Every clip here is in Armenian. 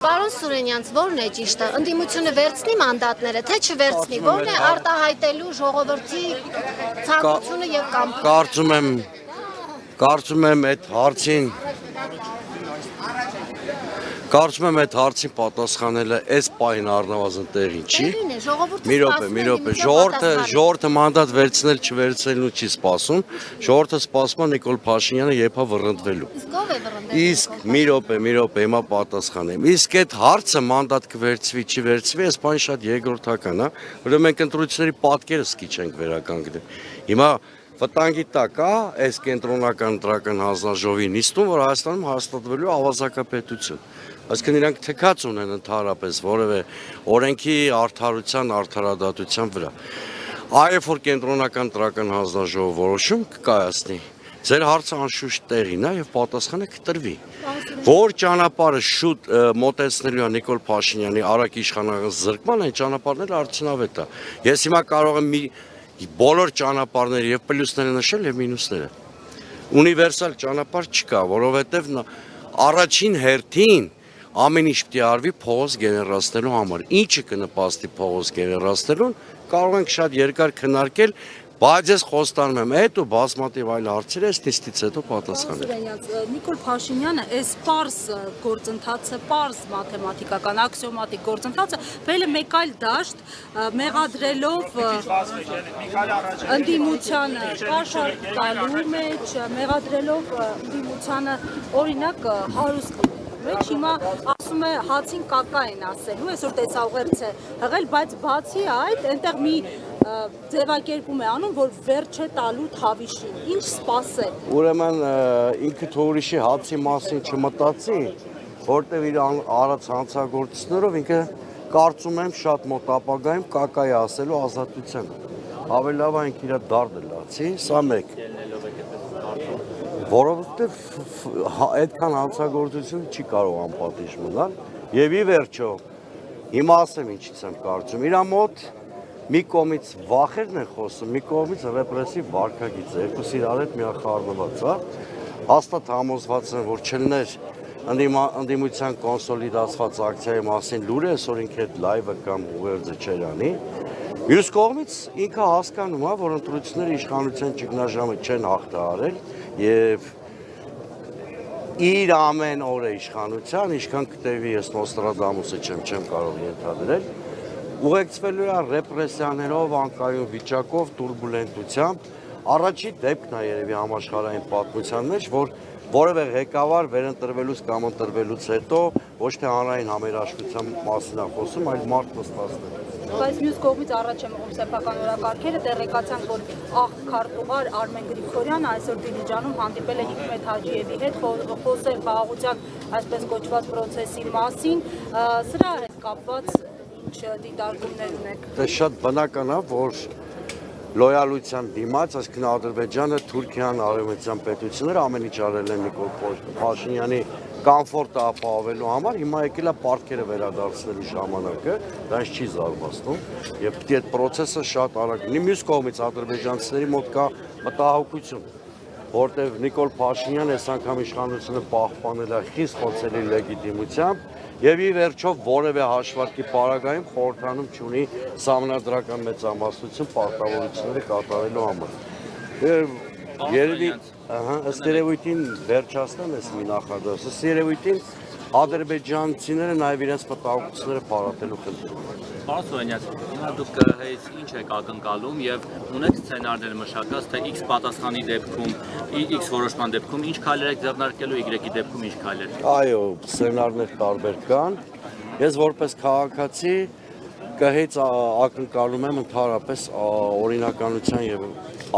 Պարոն Սուրենյանց, ո՞րն է ճիշտը, ընդդիմությունը վերցնի մանդատները, թե չվերցնի, ո՞րն է արտահայտելու ժողովրդի ցանկությունը եւ կամքը։ Կարծում եմ այդ հարցին պատասխանելը այս պահին առնվազն տեղին չի։ Մի րոպե, ժողովուրդը մանդատ վերցնել չվերցնելու չի սպասում, ժողովուրդը սպասում է Նիկոլ Փաշինյանը երբ է վռնդվելու։ Իսկ մի րոպե, հիմա պատասխանեմ։ Իսկ այդ հարցը մանդատ կվերցվի, չի վերցվի, այս բանը շատ երկրորդական է, որովհետեւ մենք ընտրությունների պատկերը սկիչ ենք վերականգնել։ Հիմա վտանգի տակ է այս կենտրոնական ընտրական հանձնաժողովի նիստում, որ Հայաստանում հաստատվելու ավազակապետություն։ Այսինքն իրանք թքած ունեն ընդհանրապես որևէ օրենքի արդարադատության վրա։ Այո, որ կենտրոնական ընտրական հանձնաժողովը որոշում կկայացնի, ձեր հարցը անշուշտ տեղին է եւ պատասխանը կտրվի։ Որ ճանապարհը շուտ մոտեցնելու է Նիկոլ Փաշինյանի արագ իշխանական զրկման, այն ճանապարհները արդյունավետ է։ Ես հիմա կարող եմ բոլոր ճանապարհները եւ պլյուսները նշել եւ մինուսները։ Ունիվերսալ ճանապարհ չկա, որովհետեւ առաջին հերթին ամեն ինչ պետք է արվի փողոց գեներացնելու համար։ Ինչը կնպաստի փողոց գեներացնելուն, կարող ենք շատ երկար քննարկել, բայց ես խոստանում եմ այդ ու բազմաթիվ այլ հարցեր այս նիստից հետո պատասխանել։ Նիկոլ Փաշինյանը այս պարզ գործընթացը, պարզ մաթեմատիկական, աքսիոմատիկ գործընթացը վելը մեկ այլ դաշտ մեղադրելով ընդդիմությանը կաշառք տալու մեջ, մեղադրելով ընդդիմությանը օրինակ հարուստ մեջ հիմա ասում է հացին կակա են ասելու, այսօր տեսաուղերձ է հղել, բայց բացի այդ այնտեղ մի ձևակերպում է անում, որ վերջ է տալու Թավիշին, ինչ սպասել։ Ուրեմն ինքը թորիշի հացի մասին չմտածի, որտեղ իր արած հանցագործություններով ինքը կարծում եմ շատ մոտ ապագայում կակայի ասելու ազատությանը։ Ավելի լավ է ինքը իր դարդը լացի, սա մեկ։ Որովհետև այդքան հանցագործություն չի կարող անպատիժ մնալ եւ ի վերջո հիմա ասեմ ինչից եմ կարծում իր մոտ մի կողմից վախերն են խոսում, մի կողմից ռեպրեսիվ վարքագիծ է, երկուսը իրար հետ միախառնված է, հաստատ համոզված են, որ չլներ ընդդիմության կոնսոլիդացված ակցիայի մասին լուրը, այսօր ինքը այդ լայվը կամ ուղերձը չեր անի։ Մյուս կողմից ինքը հասկանում է, որ ընտրությունները իշխանության ճգնաժամը չեն հաղթահարել եւ իր ամեն օրը իշխանության, ինչքան կտևի ես Նոստրադամուսը չեմ կարող ենթադրել, ուղեկցվելու է ռեպրեսիաներով, անկայուն վիճակով, տուրբուլենտությամբ, առաջի դեպքն է երևի համաշխարհային պատմության մեջ, որ որևէ ղեկավար վերընտրվելուց կամ ընտրվելուց հետո ոչ թե հանրային համերաշխության մասին է խոսում, այլ մարդ նստածներ։ Բայց մյուս կողմից առաջ եմ ուղղում սեփական օրակարգերը, տեղեկացանք, որ քարտուղար Արմեն Գրիգորյանը այսօր Դիլիջանում հանդիպել է Հիկմետ Հաջիևի հետ, խոսել խաղաղության այսպես կոչված պրոցեսի մասին, սրա հետ կապված ինչ դիտարկումներ ունեք։ Դա շատ բնական է, որ լոյալության դիմաց, այսինքն Ադրբեջանը, Թուրքիան, արևմտյան պետությունները ամեն ինչ արել են Նիկոլ Փաշինյանի կոմֆորտը ապահովելու համար, հիմա եկել է պարտքերը վերադարձնելու ժամանակը, դա ինձ չի զարմացնում, եւ պետք է այդ process-ը շատ արագ լինի։ Մյուս կողմից ադրբեջանցիների մոտ կա մտահոգություն, որտեղ Նիկոլ Փաշինյանը այս անգամ իշխանությունը պահպանել է խիստ խոցելի լեգիտիմությամբ եւ ի վերջո որևէ հաշվարկի պարագայում խորհրդանում չունի սահմանադրական մեծամասնություն պարտավորությունները կատարելու համար։ Երևի ըստ երևույթին վերջացնեմ ես մի նախադասը, ըստ երևույթին ադրբեջանցիները նաև իրենց մտահոգությունները փարատելու խնդրում են։ Պարոն Սուրենյան, հիմա դուք հենց ինչ եք ակնկալում եւ ունեք սցենարներ մշակած, թե X պատասխանի դեպքում, X որոշման դեպքում ինչ քայլեր եք ձեռնարկելու, Y-ի դեպքում ինչ քայլեր։ Այո, սցենարներ տարբեր կան։ Ես որպես քաղաքացի կհեծ ակնկալում եմ ընդհանրապես օրինականության եւ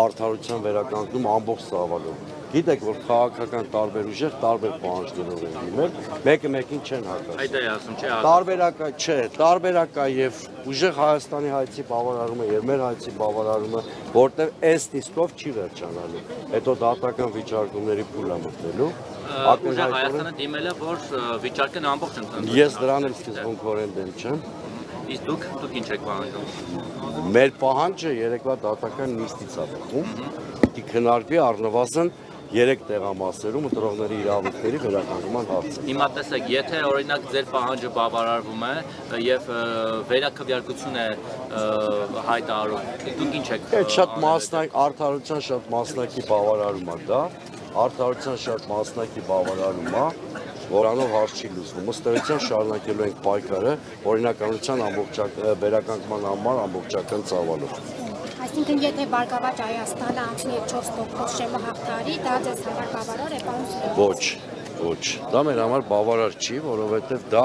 արդարության վերականգնում ամբողջ ծավալով։ Գիտեք, որ քաղաքական տարբեր ուժեր տարբեր պահանջներով են դիմել, մեկը մեկին չեն հակասում։ Այդ է ասում, չէ՞։ Տարբերակա եւ ուժեղ Հայաստանի հայցի բավարարումը եւ մեր հայցի բավարարումը, որտեղ այս նիստով չի վերջանալու։ Հետո դատական վիճարկումների փուլ է մտնելու։ Ուժեղ Հայաստանը դիմել է, որ վիճարկեն ամբողջ ընդհանուր։ Ես դրան էլ սկզբունքորեն դեմ չեմ։ Իսկ դուք ինչ եք պահանջում։ Մեր պահանջը երեկվա դատական նիստից է բխում, պիտի քննարկվի առնվազն 3 տեղամասերում ընտրողների իրավունքների վերականգնման հարցը։ Հիմա տեսեք, եթե օրինակ ձեր պահանջը բավարարվում է եւ վերակվյարկություն է հայտարարում, դուք ինչ եք։ Այդ շատ մասնակ արդարության շատ մասնակի բավարարում է դա, արդարության շատ մասնակի բավարարում է, որանով հարց չի լուծվում։ Ըստ էության շարունակելու ենք պայքարը օրինականության վերականգնման համար ամբողջական ծավալով։ Այսինքն, եթե Բարգավաճ Հայաստանը անցնի 4% շեմը հաղթարի, դա ձեզ համար բավարար է, պարոն Սիրոն։ Ոչ, դա մեր համար բավարար չի, որովհետև դա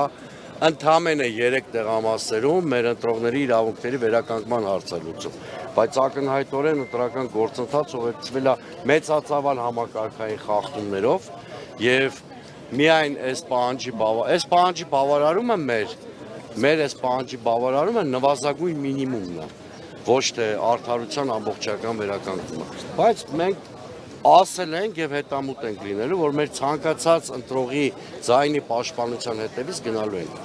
ընդամենը 3 տեղամասերում մեր ընտրողների իրավունքների վերականգնման հարց է լուծում, բայց ակնհայտորեն ընտրական գործընթաց ուղեկցվել է մեծածավալ համակարգային խախտումներով եւ միայն այս պահանջի բավարարումը մեր այս պահանջի բավարարումը նվազագույն մինիմումն է, ոչ թե արդարության ամբողջական վերականգնումը, բայց մենք ասել ենք եւ հետամուտ ենք լինելու, որ մեր ցանկացած ընտրողի ձայնի պաշտպանության հետևից գնալու ենք։